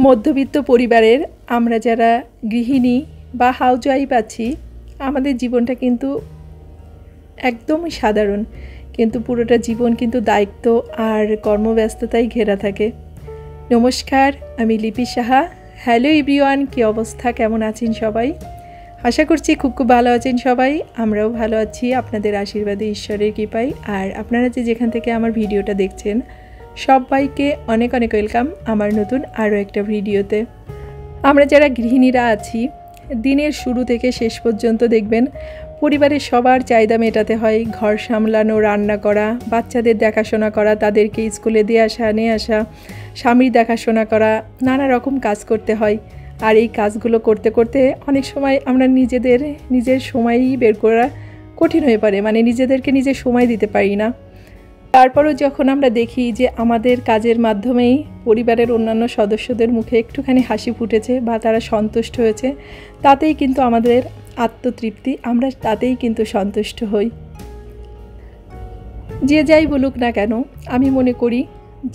মধ্যবিত্ত পরিবারের আমরা যারা গৃহিণী বা হাউসওয়াইফ আছি, আমাদের জীবনটা কিন্তু একদমই সাধারণ, কিন্তু পুরোটা জীবন কিন্তু দায়িত্ব আর কর্মব্যস্ততায় ঘেরা থাকে। নমস্কার, আমি লিপি সাহা। হ্যালো এভরিওয়ান, কী অবস্থা, কেমন আছেন সবাই? আশা করছি খুব ভালো আছেন সবাই। আমরাও ভালো আছি আপনাদের আশীর্বাদে, ঈশ্বরের কৃপায়। আর আপনারা যেখান থেকে আমার ভিডিওটা দেখছেন, সবাইকে অনেক অনেক ওয়েলকাম আমার নতুন আরও একটা ভিডিওতে। আমরা যারা গৃহিণীরা আছি, দিনের শুরু থেকে শেষ পর্যন্ত দেখবেন পরিবারের সবার চাহিদা মেটাতে হয়। ঘর সামলানো, রান্না করা, বাচ্চাদের দেখাশোনা করা, তাদেরকে স্কুলে দিয়ে আসা, নিয়ে আসা, স্বামীর দেখাশোনা করা, নানা রকম কাজ করতে হয়। আর এই কাজগুলো করতে করতে অনেক সময় আমরা নিজের সময়ই বের করা কঠিন হয়ে পড়ে, মানে নিজেদেরকে নিজে সময় দিতে পারি না। তারপরেও যখন আমরা দেখি যে আমাদের কাজের মাধ্যমেই পরিবারের অন্যান্য সদস্যদের মুখে একটুখানি হাসি ফুটেছে বা তারা সন্তুষ্ট হয়েছে, তাতেই কিন্তু আমাদের আত্মতৃপ্তি, আমরা তাতেই কিন্তু সন্তুষ্ট হই। যে যাই বলুক না কেন, আমি মনে করি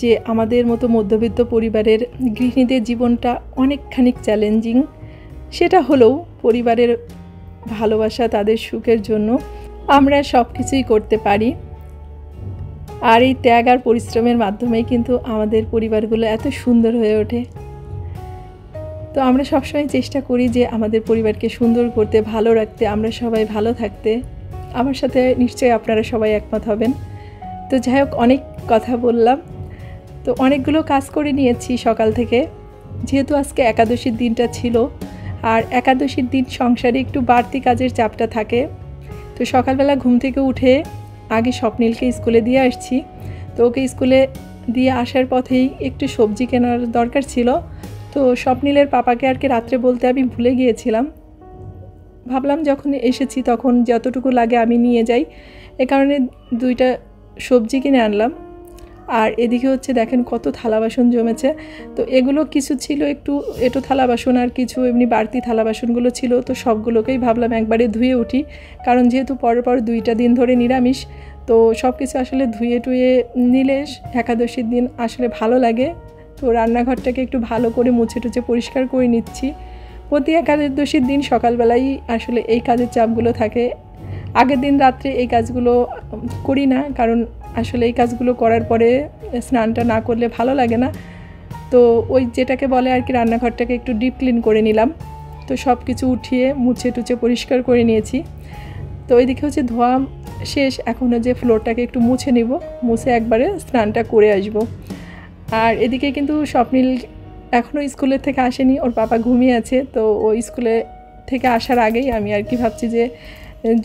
যে আমাদের মতো মধ্যবিত্ত পরিবারের গৃহিণীদের জীবনটা অনেকখানি চ্যালেঞ্জিং। সেটা হলেও পরিবারের ভালোবাসা, তাদের সুখের জন্য আমরা সব কিছুই করতে পারি। আর এই ত্যাগ আর পরিশ্রমের মাধ্যমেই কিন্তু আমাদের পরিবারগুলো এত সুন্দর হয়ে ওঠে। তো আমরা সবসময় চেষ্টা করি যে আমাদের পরিবারকে সুন্দর করতে, ভালো রাখতে, আমরা সবাই ভালো থাকতে। আমার সাথে নিশ্চয়ই আপনারা সবাই একমত হবেন। তো যাই হোক, অনেক কথা বললাম। তো অনেকগুলো কাজ করে নিয়েছি সকাল থেকে, যেহেতু আজকে একাদশীর দিনটা ছিল। আর একাদশীর দিন সংসারে একটু বাড়তি কাজের চাপটা থাকে। তো সকালবেলা ঘুম থেকে উঠে আগে স্বপ্নীলকে স্কুলে দিয়ে আসছি। তো ওকে স্কুলে দিয়ে আসার পথেই একটু সবজি কেনার দরকার ছিল। তো স্বপ্নীলের পাপাকে আর কি রাত্রে বলতে আমি ভুলে গিয়েছিলাম। ভাবলাম যখন এসেছি তখন যতটুকু লাগে আমি নিয়ে যাই, এ কারণে 2টা সবজি কিনে আনলাম। আর এদিকে হচ্ছে দেখেন কত থালা বাসন জমেছে। তো এগুলো কিছু ছিল একটু এঁটো থালা বাসন, আর কিছু এমনি বাড়তি থালা বাসনগুলো ছিল। তো সবগুলোকেই ভাবলাম একবারে ধুয়ে উঠি, কারণ যেহেতু পর 2টা দিন ধরে নিরামিষ। তো সব কিছু আসলে ধুয়ে টুয়ে নিলে একাদশীর দিন আসলে ভালো লাগে। তো রান্নাঘরটাকে একটু ভালো করে মুছে টুছে পরিষ্কার করে নিচ্ছি। প্রতি একাদশীর দিন সকালবেলাই আসলে এই কাজের চাপগুলো থাকে। আগের দিন রাত্রে এই কাজগুলো করি না, কারণ আসলে এই কাজগুলো করার পরে স্নানটা না করলে ভালো লাগে না। তো ওই যেটাকে বলে আর কি, রান্নাঘরটাকে একটু ডিপ ক্লিন করে নিলাম। তো সব কিছু উঠিয়ে মুছে টুছে পরিষ্কার করে নিয়েছি। তো ওইদিকে হচ্ছে ধোয়া শেষ, এখনও যে ফ্লোরটাকে একটু মুছে নিব, মুছে একবারে স্নানটা করে আসব। আর এদিকে কিন্তু স্বপ্নীল এখনও স্কুলের থেকে আসেনি, ওর পাপা ঘুমিয়ে আছে। তো ওই স্কুলে থেকে আসার আগেই আমি আর কি ভাবছি যে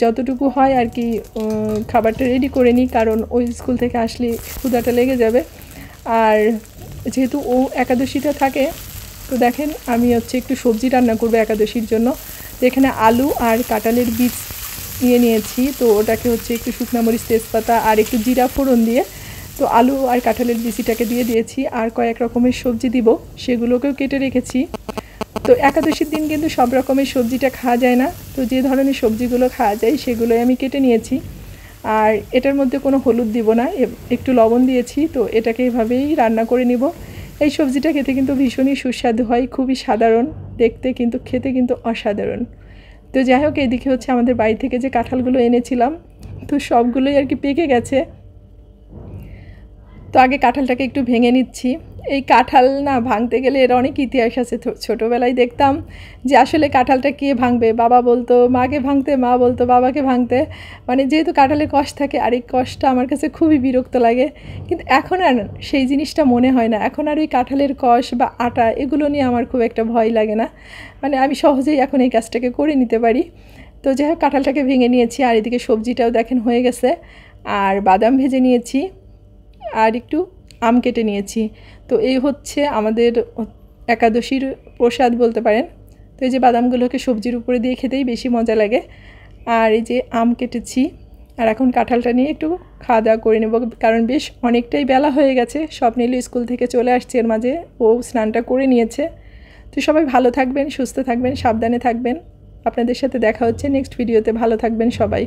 যতটুকু হয় আর কি খাবারটা রেডি করে নিই, কারণ ওই স্কুল থেকে আসলে ক্ষুধাটা লেগে যাবে। আর যেহেতু ও একাদশীটা থাকে, তো দেখেন আমি হচ্ছে একটু সবজি রান্না করবো একাদশীর জন্য। তো এখানে আলু আর কাঁঠালের বীজ নিয়েছি। তো ওটাকে হচ্ছে একটু শুকনো মরিচ, তেজপাতা আর একটু জিরা ফোড়ন দিয়ে, তো আলু আর কাঁঠালের বিচিটাকে দিয়ে দিয়েছি। আর কয়েক রকমের সবজি দিব, সেগুলোকেও কেটে রেখেছি। তো একাদশীর দিন কিন্তু সব রকমের সবজিটা খাওয়া যায় না। তো যে ধরনের সবজিগুলো খাওয়া যায় সেগুলোই আমি কেটে নিয়েছি। আর এটার মধ্যে কোনো হলুদ দিব না, একটু লবণ দিয়েছি। তো এটাকে এভাবেই রান্না করে নিব। এই সবজিটা খেতে কিন্তু ভীষণই সুস্বাদু হয়, খুবই সাধারণ দেখতে, কিন্তু খেতে কিন্তু অসাধারণ। তো যাই হোক, এদিকে হচ্ছে আমাদের বাড়ি থেকে যে কাঁঠালগুলো এনেছিলাম, তো সবগুলোই আর কি পেকে গেছে। তো আগে কাঁঠালটাকে একটু ভেঙে নিচ্ছি। এই কাঁঠাল না ভাঙতে গেলে এর অনেক ইতিহাস আছে। ছোটোবেলায় দেখতাম যে আসলে কাঁঠালটা কে ভাঙবে, বাবা বলতো মাকে ভাঙতে, মা বলতো বাবাকে ভাঙতে। মানে যেহেতু কাঁঠালের কষ থাকে, আর এই কষটা আমার কাছে খুবই বিরক্ত লাগে। কিন্তু এখন আর সেই জিনিসটা মনে হয় না। এখন আর ওই কাঁঠালের কষ বা আটা এগুলো নিয়ে আমার খুব একটা ভয় লাগে না। মানে আমি সহজেই এখন এই কাজটাকে করে নিতে পারি। তো যাই হোক, কাঁঠালটাকে ভেঙে নিয়েছি। আর এদিকে সবজিটাও দেখেন হয়ে গেছে। আর বাদাম ভেজে নিয়েছি, আর একটু আম কেটে নিয়েছি। তো এই হচ্ছে আমাদের একাদশীর প্রসাদ বলতে পারেন। তো এই যে বাদামগুলোকে সবজির উপরে দিয়ে খেতেই বেশি মজা লাগে। আর এই যে আম কেটেছি, আর এখন কাঁঠালটা নিয়ে একটু খাওয়া দাওয়া করে নেব, কারণ বেশ অনেকটাই বেলা হয়ে গেছে। স্বপ্নীল স্কুল থেকে চলে আসছে, এর মাঝে ও স্নানটা করে নিয়েছে। তো সবাই ভালো থাকবেন, সুস্থ থাকবেন, সাবধানে থাকবেন। আপনাদের সাথে দেখা হচ্ছে নেক্সট ভিডিওতে। ভালো থাকবেন সবাই।